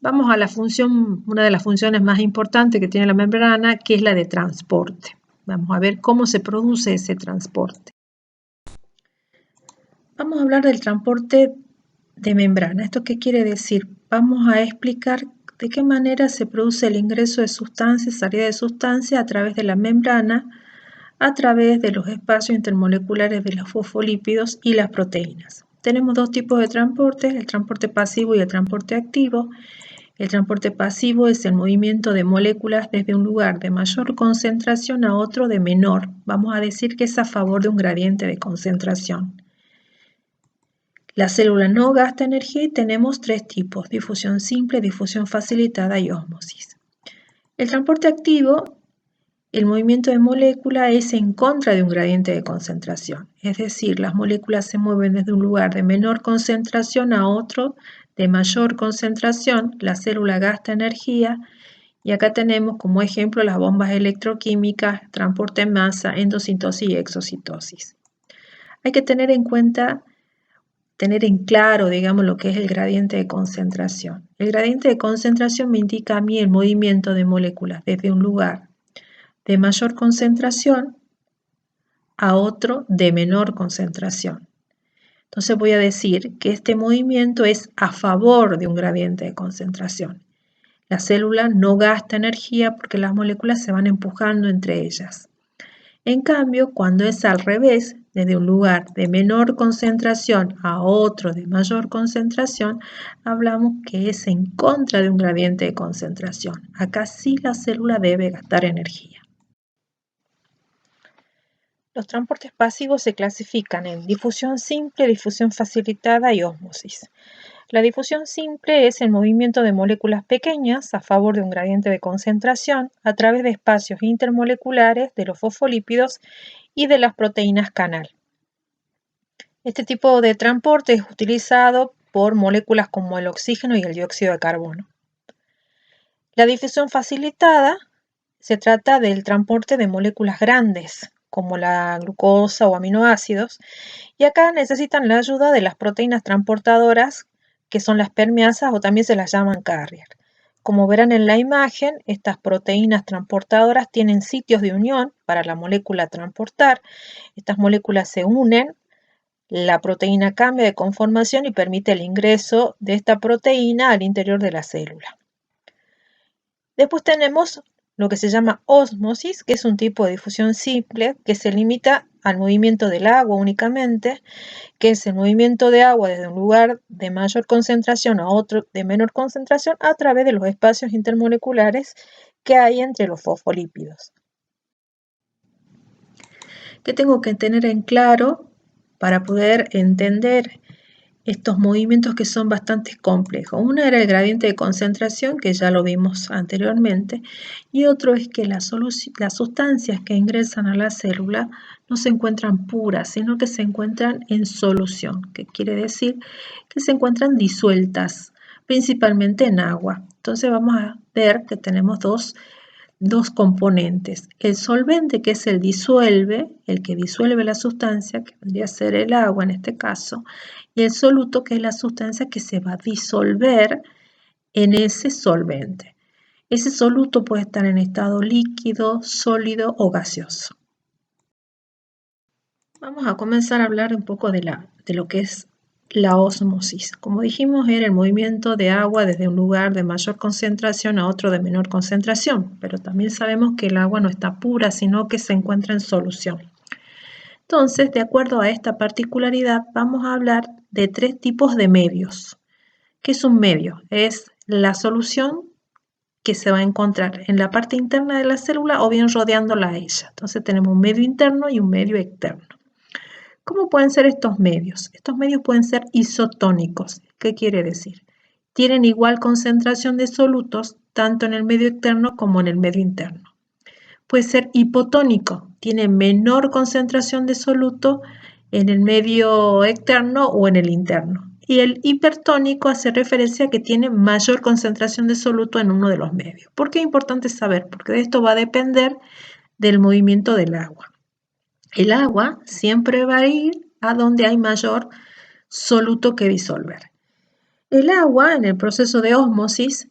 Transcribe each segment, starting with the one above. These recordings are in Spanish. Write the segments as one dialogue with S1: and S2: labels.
S1: Vamos a la función, una de las funciones más importantes que tiene la membrana, que es la de transporte. Vamos a ver cómo se produce ese transporte. Vamos a hablar del transporte de membrana. ¿Esto qué quiere decir? Vamos a explicar de qué manera se produce el ingreso de sustancias, salida de sustancias a través de la membrana, a través de los espacios intermoleculares de los fosfolípidos y las proteínas. Tenemos dos tipos de transporte, el transporte pasivo y el transporte activo. El transporte pasivo es el movimiento de moléculas desde un lugar de mayor concentración a otro de menor. Vamos a decir que es a favor de un gradiente de concentración. La célula no gasta energía y tenemos tres tipos: difusión simple, difusión facilitada y ósmosis. El transporte activo, el movimiento de molécula es en contra de un gradiente de concentración, es decir, las moléculas se mueven desde un lugar de menor concentración a otro de mayor concentración, la célula gasta energía y acá tenemos como ejemplo las bombas electroquímicas, transporte en masa, endocitosis y exocitosis. Hay que tener en cuenta, tener en claro, digamos, lo que es el gradiente de concentración. El gradiente de concentración me indica a mí el movimiento de moléculas desde un lugar de mayor concentración a otro de menor concentración. Entonces voy a decir que este movimiento es a favor de un gradiente de concentración. La célula no gasta energía porque las moléculas se van empujando entre ellas. En cambio, cuando es al revés, desde un lugar de menor concentración a otro de mayor concentración, hablamos que es en contra de un gradiente de concentración. Acá sí la célula debe gastar energía. Los transportes pasivos se clasifican en difusión simple, difusión facilitada y ósmosis. La difusión simple es el movimiento de moléculas pequeñas a favor de un gradiente de concentración a través de espacios intermoleculares de los fosfolípidos y de las proteínas canal. Este tipo de transporte es utilizado por moléculas como el oxígeno y el dióxido de carbono. La difusión facilitada se trata del transporte de moléculas grandes, como la glucosa o aminoácidos, y acá necesitan la ayuda de las proteínas transportadoras, que son las permeasas o también se las llaman carrier. Como verán en la imagen, estas proteínas transportadoras tienen sitios de unión para la molécula transportar. Estas moléculas se unen, la proteína cambia de conformación y permite el ingreso de esta proteína al interior de la célula. Después tenemos lo que se llama ósmosis, que es un tipo de difusión simple que se limita al movimiento del agua únicamente, que es el movimiento de agua desde un lugar de mayor concentración a otro de menor concentración a través de los espacios intermoleculares que hay entre los fosfolípidos. ¿Qué tengo que tener en claro para poder entender estos movimientos que son bastante complejos? Uno era el gradiente de concentración, que ya lo vimos anteriormente, y otro es que las sustancias que ingresan a la célula no se encuentran puras, sino que se encuentran en solución, que quiere decir que se encuentran disueltas, principalmente en agua. Entonces vamos a ver que tenemos dos componentes: el solvente, que es el que disuelve la sustancia, que vendría a ser el agua en este caso, y el soluto, que es la sustancia que se va a disolver en ese solvente. Ese soluto puede estar en estado líquido, sólido o gaseoso. Vamos a comenzar a hablar un poco de lo que es la ósmosis. Como dijimos, era el movimiento de agua desde un lugar de mayor concentración a otro de menor concentración, pero también sabemos que el agua no está pura, sino que se encuentra en solución. Entonces, de acuerdo a esta particularidad, vamos a hablar de tres tipos de medios. ¿Qué es un medio? Es la solución que se va a encontrar en la parte interna de la célula o bien rodeándola a ella. Entonces tenemos un medio interno y un medio externo. ¿Cómo pueden ser estos medios? Estos medios pueden ser isotónicos. ¿Qué quiere decir? Tienen igual concentración de solutos tanto en el medio externo como en el medio interno. Puede ser hipotónico, tiene menor concentración de soluto en el medio externo o en el interno. Y el hipertónico hace referencia a que tiene mayor concentración de soluto en uno de los medios. ¿Por qué es importante saber? Porque de esto va a depender del movimiento del agua. El agua siempre va a ir a donde hay mayor soluto que disolver. El agua, en el proceso de ósmosis,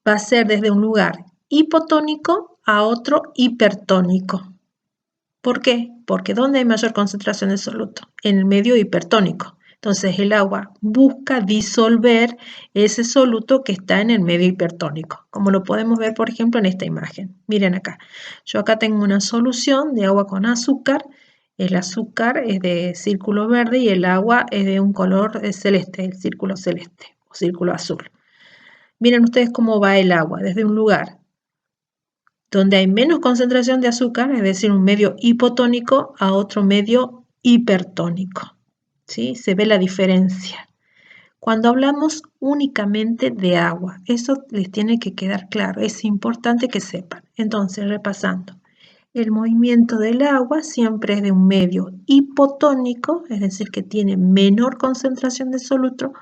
S1: va a ser desde un lugar hipotónico a otro hipertónico. ¿Por qué? Porque ¿dónde hay mayor concentración de soluto? En el medio hipertónico. Entonces el agua busca disolver ese soluto que está en el medio hipertónico, como lo podemos ver, por ejemplo, en esta imagen. Miren acá. Yo acá tengo una solución de agua con azúcar. El azúcar es de círculo verde y el agua es de un color celeste, el círculo celeste o círculo azul. Miren ustedes cómo va el agua desde un lugar donde hay menos concentración de azúcar, es decir, un medio hipotónico, a otro medio hipertónico. ¿Sí? Se ve la diferencia. Cuando hablamos únicamente de agua, eso les tiene que quedar claro, es importante que sepan. Entonces, repasando, el movimiento del agua siempre es de un medio hipotónico, es decir, que tiene menor concentración de soluto,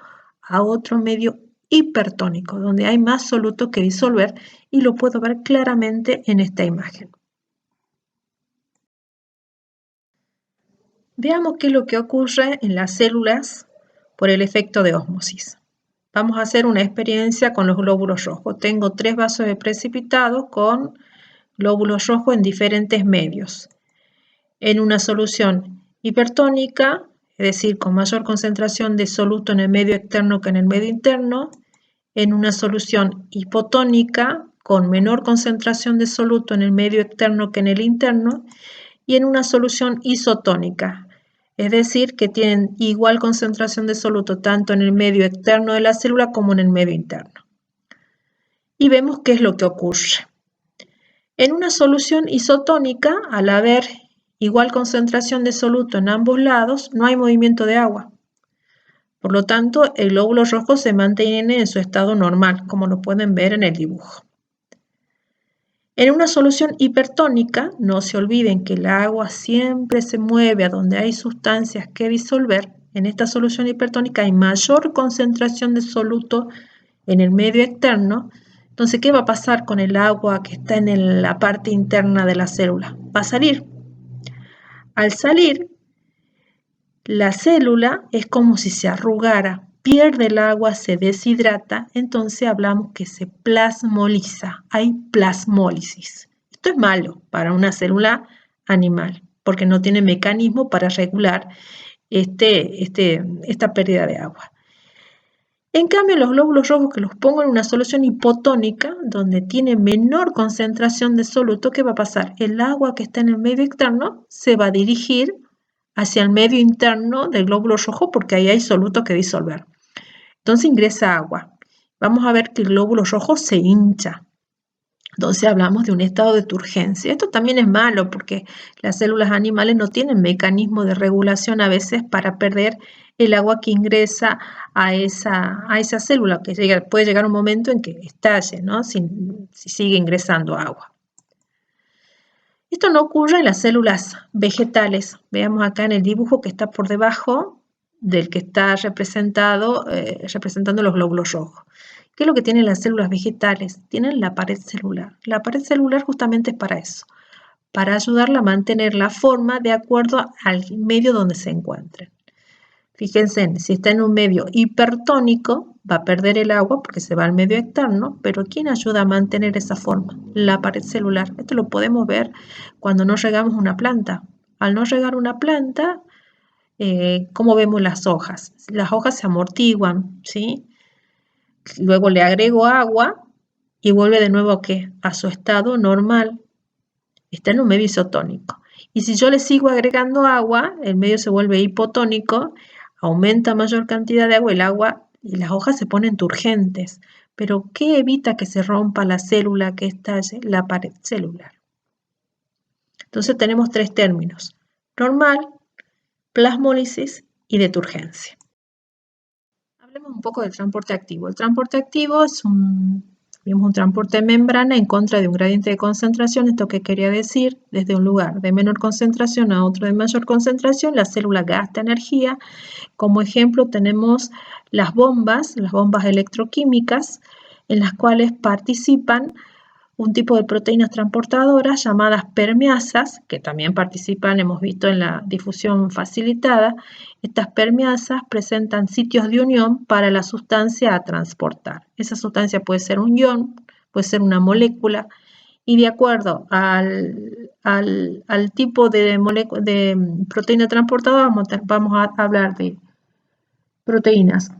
S1: a otro medio hipertónico, donde hay más soluto que disolver, y lo puedo ver claramente en esta imagen. Veamos qué es lo que ocurre en las células por el efecto de ósmosis. Vamos a hacer una experiencia con los glóbulos rojos. Tengo 3 vasos de precipitado con glóbulos rojos en diferentes medios. En una solución hipertónica, es decir, con mayor concentración de soluto en el medio externo que en el medio interno. En una solución hipotónica, con menor concentración de soluto en el medio externo que en el interno. Y en una solución isotónica, es decir, que tienen igual concentración de soluto tanto en el medio externo de la célula como en el medio interno. Y vemos qué es lo que ocurre. En una solución isotónica, al haber igual concentración de soluto en ambos lados, no hay movimiento de agua. Por lo tanto, el glóbulo rojo se mantiene en su estado normal, como lo pueden ver en el dibujo. En una solución hipertónica, no se olviden que el agua siempre se mueve a donde hay sustancias que disolver. En esta solución hipertónica hay mayor concentración de soluto en el medio externo. Entonces, ¿qué va a pasar con el agua que está en la parte interna de la célula? Va a salir. Al salir, la célula es como si se arrugara, pierde el agua, se deshidrata, entonces hablamos que se plasmoliza, hay plasmólisis. Esto es malo para una célula animal, porque no tiene mecanismo para regular esta pérdida de agua. En cambio, los glóbulos rojos que los pongo en una solución hipotónica, donde tiene menor concentración de soluto, ¿qué va a pasar? El agua que está en el medio externo se va a dirigir hacia el medio interno del glóbulo rojo porque ahí hay soluto que disolver. Entonces ingresa agua. Vamos a ver que el glóbulo rojo se hincha. Entonces hablamos de un estado de turgencia. Esto también es malo porque las células animales no tienen mecanismo de regulación a veces para perder el agua que ingresa a esa célula, que puede llegar un momento en que estalle, ¿no? Si sigue ingresando agua. Esto no ocurre en las células vegetales. Veamos acá en el dibujo que está por debajo del que está representando los glóbulos rojos. ¿Qué es lo que tienen las células vegetales? Tienen la pared celular. La pared celular justamente es para eso, para ayudarla a mantener la forma de acuerdo al medio donde se encuentren. Fíjense, si está en un medio hipertónico, va a perder el agua porque se va al medio externo, pero ¿quién ayuda a mantener esa forma? La pared celular. Esto lo podemos ver cuando no regamos una planta. Al no regar una planta, ¿cómo vemos las hojas? Las hojas se amortiguan, ¿sí? Luego le agrego agua y vuelve de nuevo a su estado normal. Está en un medio isotónico. Y si yo le sigo agregando agua, el medio se vuelve hipotónico, aumenta mayor cantidad de agua y las hojas se ponen turgentes. Pero ¿qué evita que se rompa la célula, que estalle? La pared celular. Entonces tenemos 3 términos: normal, plasmólisis y de turgencia. Hablemos un poco del transporte activo. El transporte activo es un transporte de membrana en contra de un gradiente de concentración. ¿Esto qué quería decir? Desde un lugar de menor concentración a otro de mayor concentración, la célula gasta energía. Como ejemplo tenemos las bombas electroquímicas, en las cuales participan un tipo de proteínas transportadoras llamadas permeasas, que también participan, hemos visto, en la difusión facilitada. Estas permeasas presentan sitios de unión para la sustancia a transportar. Esa sustancia puede ser un ion, puede ser una molécula, y de acuerdo al tipo de proteína transportadora vamos a hablar de proteínas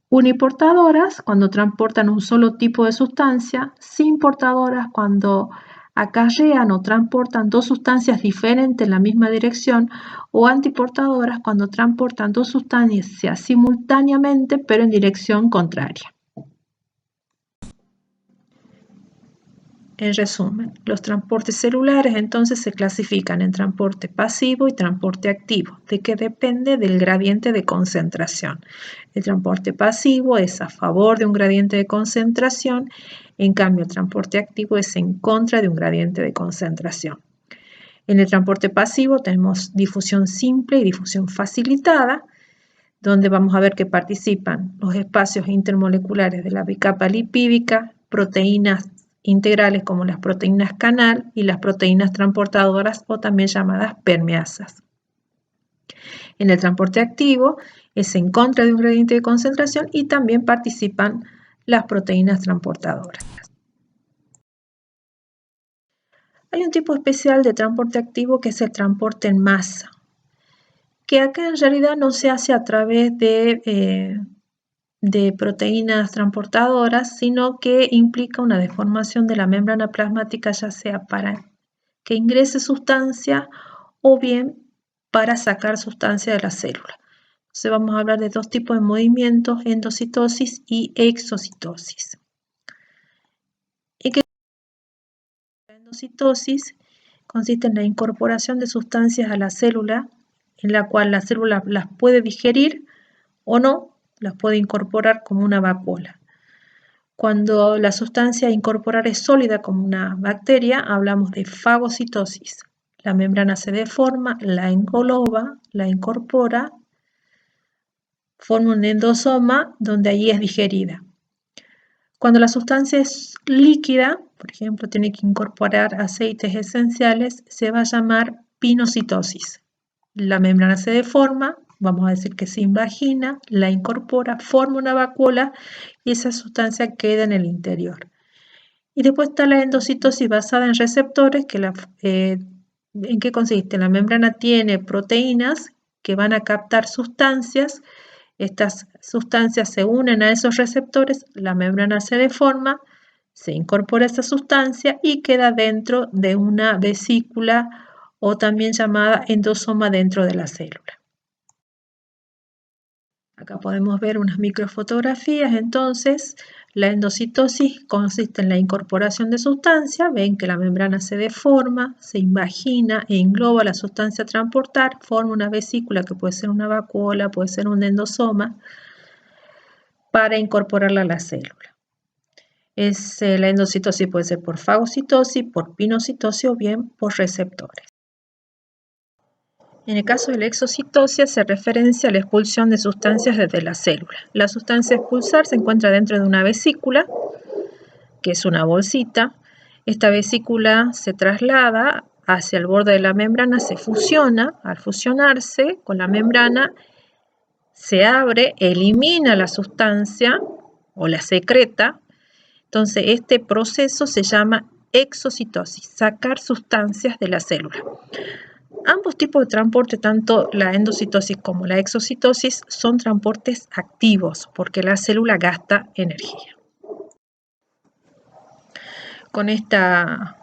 S1: uniportadoras cuando transportan un solo tipo de sustancia, simportadoras cuando acarrean o transportan dos sustancias diferentes en la misma dirección, o antiportadoras cuando transportan dos sustancias simultáneamente pero en dirección contraria. En resumen, los transportes celulares entonces se clasifican en transporte pasivo y transporte activo, de que depende del gradiente de concentración. El transporte pasivo es a favor de un gradiente de concentración, en cambio el transporte activo es en contra de un gradiente de concentración. En el transporte pasivo tenemos difusión simple y difusión facilitada, donde vamos a ver que participan los espacios intermoleculares de la bicapa lipídica, proteínas integrales como las proteínas canal y las proteínas transportadoras o también llamadas permeasas. En el transporte activo es en contra de un gradiente de concentración y también participan las proteínas transportadoras. Hay un tipo especial de transporte activo que es el transporte en masa, que acá en realidad no se hace a través de proteínas transportadoras, sino que implica una deformación de la membrana plasmática, ya sea para que ingrese sustancia o bien para sacar sustancia de la célula. Entonces vamos a hablar de dos tipos de movimientos, endocitosis y exocitosis. La endocitosis consiste en la incorporación de sustancias a la célula, en la cual la célula las puede digerir o no, las puede incorporar como una vacuola. Cuando la sustancia a incorporar es sólida como una bacteria, hablamos de fagocitosis. La membrana se deforma, la engloba, la incorpora, forma un endosoma donde allí es digerida. Cuando la sustancia es líquida, por ejemplo, tiene que incorporar aceites esenciales, se va a llamar pinocitosis. La membrana se deforma, vamos a decir que se invagina, la incorpora, forma una vacuola y esa sustancia queda en el interior. Y después está la endocitosis basada en receptores, ¿en qué consiste? La membrana tiene proteínas que van a captar sustancias. Estas sustancias se unen a esos receptores, la membrana se deforma, se incorpora esa sustancia y queda dentro de una vesícula o también llamada endosoma dentro de la célula. Acá podemos ver unas microfotografías. Entonces, la endocitosis consiste en la incorporación de sustancia. Ven que la membrana se deforma, se invagina e engloba la sustancia a transportar, forma una vesícula que puede ser una vacuola, puede ser un endosoma, para incorporarla a la célula. La endocitosis puede ser por fagocitosis, por pinocitosis o bien por receptores. En el caso de la exocitosis se referencia a la expulsión de sustancias desde la célula. La sustancia a expulsar se encuentra dentro de una vesícula, que es una bolsita. Esta vesícula se traslada hacia el borde de la membrana, se fusiona. Al fusionarse con la membrana, se abre, elimina la sustancia o la secreta. Entonces, este proceso se llama exocitosis, sacar sustancias de la célula. Ambos tipos de transporte, tanto la endocitosis como la exocitosis, son transportes activos porque la célula gasta energía. Con esta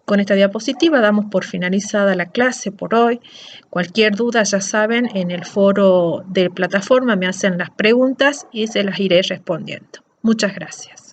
S1: diapositiva damos por finalizada la clase por hoy. Cualquier duda, ya saben, en el foro de plataforma me hacen las preguntas y se las iré respondiendo. Muchas gracias.